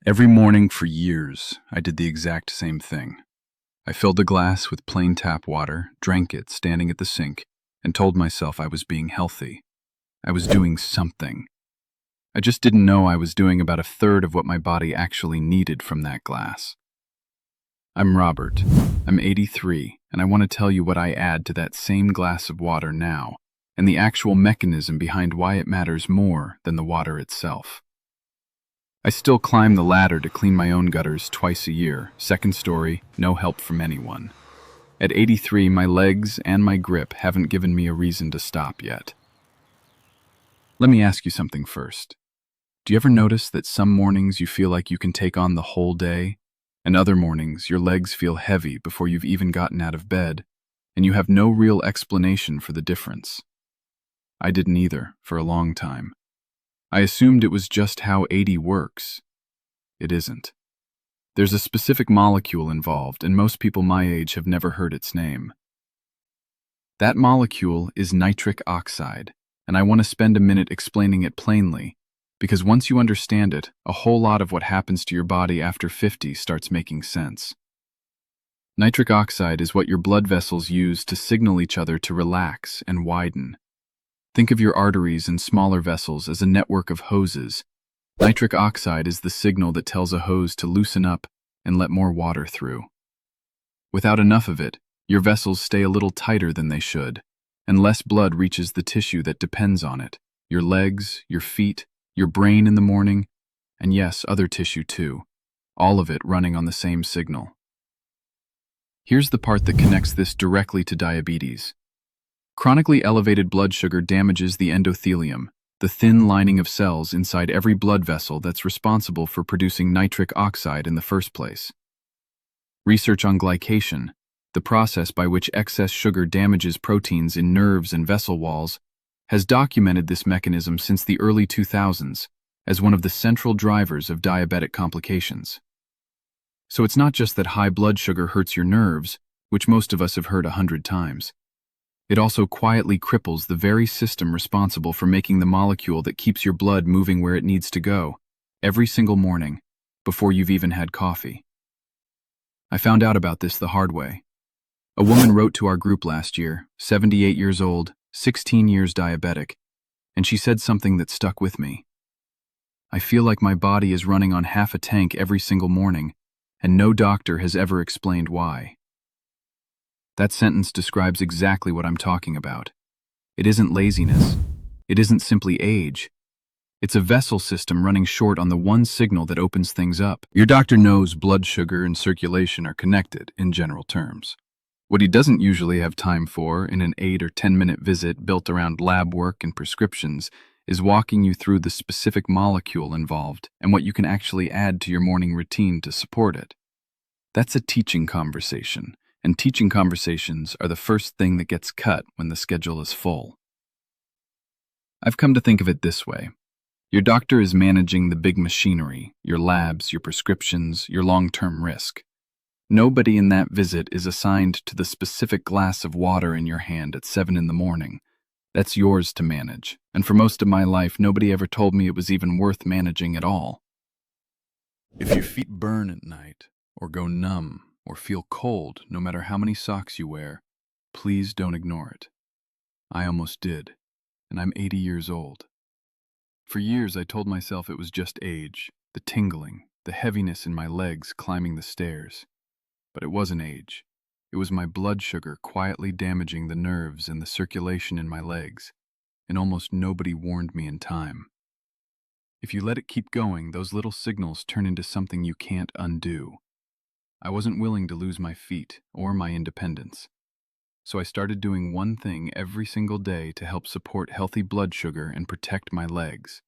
Every morning for years, I did the exact same thing. I filled a glass with plain tap water, drank it standing at the sink, and told myself I was being healthy. I was doing something. I just didn't know I was doing about a third of what my body actually needed from that glass. I'm Robert. I'm 83, and I want to tell you what I add to that same glass of water now, and the actual mechanism behind why it matters more than the water itself. I still climb the ladder to clean my own gutters twice a year, second story, no help from anyone. At 83, my legs and my grip haven't given me a reason to stop yet. Let me ask you something first. Do you ever notice that some mornings you feel like you can take on the whole day, and other mornings your legs feel heavy before you've even gotten out of bed, and you have no real explanation for the difference? I didn't either, for a long time. I assumed it was just how 80 works. It isn't. There's a specific molecule involved, and most people my age have never heard its name. That molecule is nitric oxide, and I want to spend a minute explaining it plainly, because once you understand it, a whole lot of what happens to your body after 50 starts making sense. Nitric oxide is what your blood vessels use to signal each other to relax and widen. Think of your arteries and smaller vessels as a network of hoses. Nitric oxide is the signal that tells a hose to loosen up and let more water through. Without enough of it, your vessels stay a little tighter than they should, and less blood reaches the tissue that depends on it, your legs, your feet, your brain in the morning, and yes, other tissue too, all of it running on the same signal. Here's the part that connects this directly to diabetes. Chronically elevated blood sugar damages the endothelium, the thin lining of cells inside every blood vessel that's responsible for producing nitric oxide in the first place. Research on glycation, the process by which excess sugar damages proteins in nerves and vessel walls, has documented this mechanism since the early 2000s as one of the central drivers of diabetic complications. So it's not just that high blood sugar hurts your nerves, which most of us have heard 100 times. It also quietly cripples the very system responsible for making the molecule that keeps your blood moving where it needs to go, every single morning, before you've even had coffee. I found out about this the hard way. A woman wrote to our group last year, 78 years old, 16 years diabetic, and she said something that stuck with me. I feel like my body is running on half a tank every single morning, and no doctor has ever explained why. That sentence describes exactly what I'm talking about. It isn't laziness. It isn't simply age. It's a vessel system running short on the one signal that opens things up. Your doctor knows blood sugar and circulation are connected in general terms. What he doesn't usually have time for in an 8 or 10-minute visit built around lab work and prescriptions is walking you through the specific molecule involved and what you can actually add to your morning routine to support it. That's a teaching conversation. And teaching conversations are the first thing that gets cut when the schedule is full. I've come to think of it this way. Your doctor is managing the big machinery, your labs, your prescriptions, your long-term risk. Nobody in that visit is assigned to the specific glass of water in your hand at 7 in the morning. That's yours to manage, and for most of my life, nobody ever told me it was even worth managing at all. If your feet burn at night, or go numb, or feel cold no matter how many socks you wear, please don't ignore it. I almost did, and I'm 80 years old. For years I told myself it was just age, the tingling, the heaviness in my legs climbing the stairs. But it wasn't age. It was my blood sugar quietly damaging the nerves and the circulation in my legs, and almost nobody warned me in time. If you let it keep going, those little signals turn into something you can't undo. I wasn't willing to lose my feet or my independence. So I started doing one thing every single day to help support healthy blood sugar and protect my legs.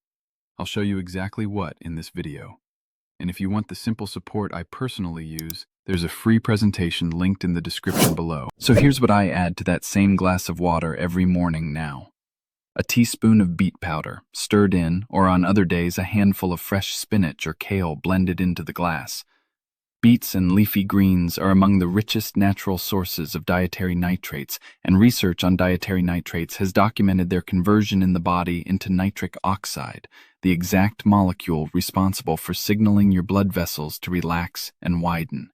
I'll show you exactly what in this video. And if you want the simple support I personally use, there's a free presentation linked in the description below. So here's what I add to that same glass of water every morning now. A teaspoon of beet powder, stirred in, or on other days a handful of fresh spinach or kale blended into the glass. Beets and leafy greens are among the richest natural sources of dietary nitrates, and research on dietary nitrates has documented their conversion in the body into nitric oxide, the exact molecule responsible for signaling your blood vessels to relax and widen.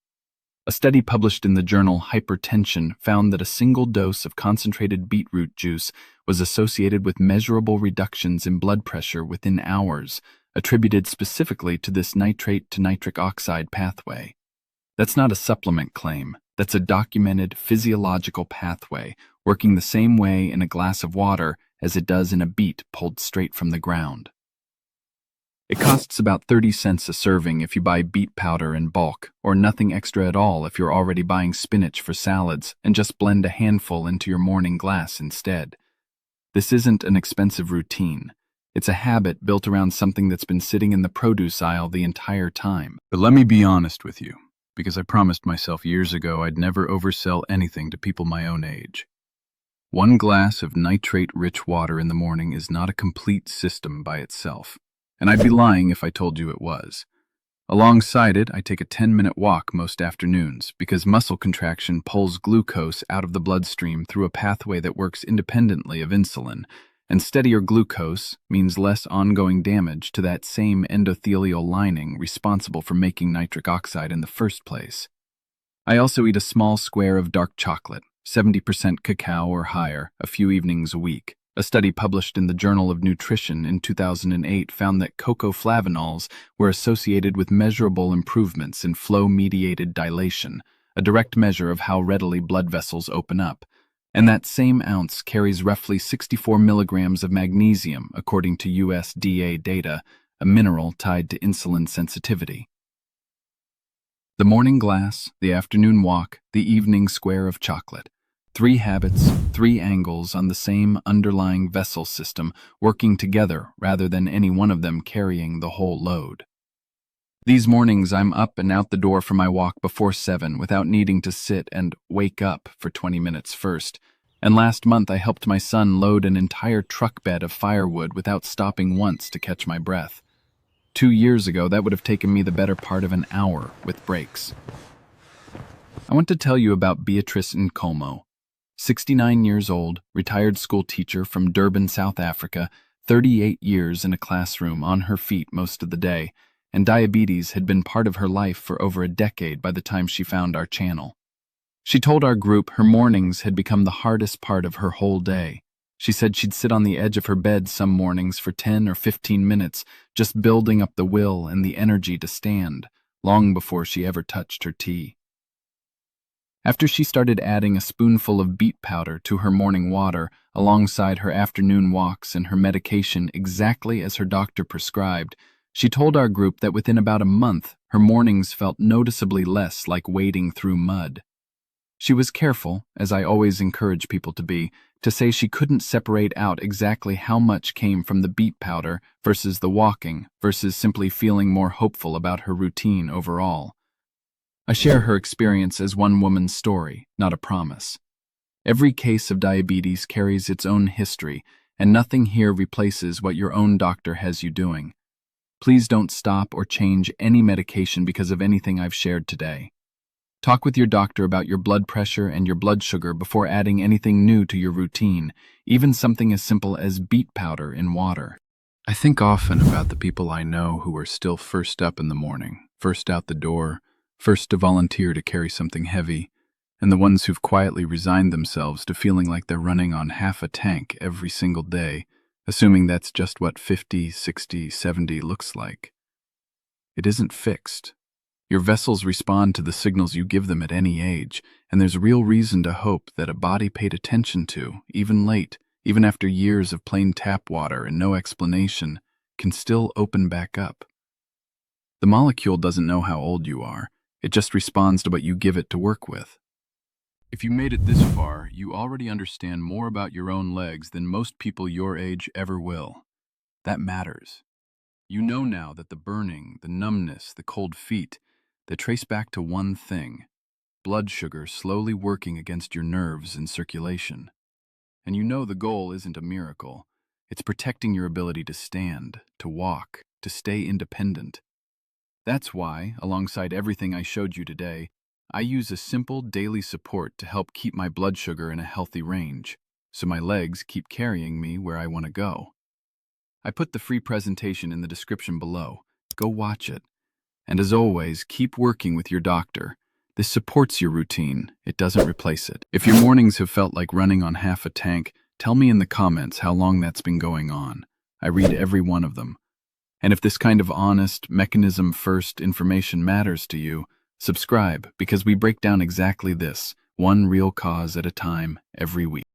A study published in the journal Hypertension found that a single dose of concentrated beetroot juice was associated with measurable reductions in blood pressure within hours, attributed specifically to this nitrate to nitric oxide pathway. That's not a supplement claim. That's a documented physiological pathway working the same way in a glass of water as it does in a beet pulled straight from the ground. It costs about 30 cents a serving if you buy beet powder in bulk, or nothing extra at all if you're already buying spinach for salads and just blend a handful into your morning glass instead. This isn't an expensive routine. It's a habit built around something that's been sitting in the produce aisle the entire time. But let me be honest with you, because I promised myself years ago I'd never oversell anything to people my own age. One glass of nitrate-rich water in the morning is not a complete system by itself, and I'd be lying if I told you it was. Alongside it, I take a 10-minute walk most afternoons because muscle contraction pulls glucose out of the bloodstream through a pathway that works independently of insulin, and steadier glucose means less ongoing damage to that same endothelial lining responsible for making nitric oxide in the first place. I also eat a small square of dark chocolate, 70% cacao or higher, a few evenings a week. A study published in the Journal of Nutrition in 2008 found that cocoa flavanols were associated with measurable improvements in flow-mediated dilation, a direct measure of how readily blood vessels open up. And that same ounce carries roughly 64 milligrams of magnesium, according to USDA data, a mineral tied to insulin sensitivity. The morning glass, the afternoon walk, the evening square of chocolate. 3 habits, 3 angles on the same underlying vessel system working together rather than any one of them carrying the whole load. These mornings I'm up and out the door for my walk before 7 without needing to sit and wake up for 20 minutes first. And last month I helped my son load an entire truck bed of firewood without stopping once to catch my breath. 2 years ago, that would have taken me the better part of an hour with breaks. I want to tell you about Beatrice Nkomo. 69 years old, retired school teacher from Durban, South Africa, 38 years in a classroom on her feet most of the day, and diabetes had been part of her life for over a decade by the time she found our channel. She told our group her mornings had become the hardest part of her whole day. She said she'd sit on the edge of her bed some mornings for 10 or 15 minutes, just building up the will and the energy to stand, long before she ever touched her tea. After she started adding a spoonful of beet powder to her morning water alongside her afternoon walks and her medication exactly as her doctor prescribed, she told our group that within about a month, her mornings felt noticeably less like wading through mud. She was careful, as I always encourage people to be, to say she couldn't separate out exactly how much came from the beet powder versus the walking versus simply feeling more hopeful about her routine overall. I share her experience as one woman's story, not a promise. Every case of diabetes carries its own history, and nothing here replaces what your own doctor has you doing. Please don't stop or change any medication because of anything I've shared today. Talk with your doctor about your blood pressure and your blood sugar before adding anything new to your routine, even something as simple as beet powder in water. I think often about the people I know who are still first up in the morning, first out the door, first to volunteer to carry something heavy, and the ones who've quietly resigned themselves to feeling like they're running on half a tank every single day, assuming that's just what 50, 60, 70 looks like. It isn't fixed. Your vessels respond to the signals you give them at any age, and there's real reason to hope that a body paid attention to, even late, even after years of plain tap water and no explanation, can still open back up. The molecule doesn't know how old you are. It just responds to what you give it to work with. If you made it this far, you already understand more about your own legs than most people your age ever will. That matters. You know now that the burning, the numbness, the cold feet, they trace back to one thing: blood sugar slowly working against your nerves and circulation. And you know the goal isn't a miracle. It's protecting your ability to stand, to walk, to stay independent. That's why, alongside everything I showed you today, I use a simple daily support to help keep my blood sugar in a healthy range, so my legs keep carrying me where I want to go. I put the free presentation in the description below. Go watch it. And as always, keep working with your doctor. This supports your routine. It doesn't replace it. If your mornings have felt like running on half a tank, tell me in the comments how long that's been going on. I read every one of them. And if this kind of honest, mechanism-first information matters to you, subscribe, because we break down exactly this, one real cause at a time, every week.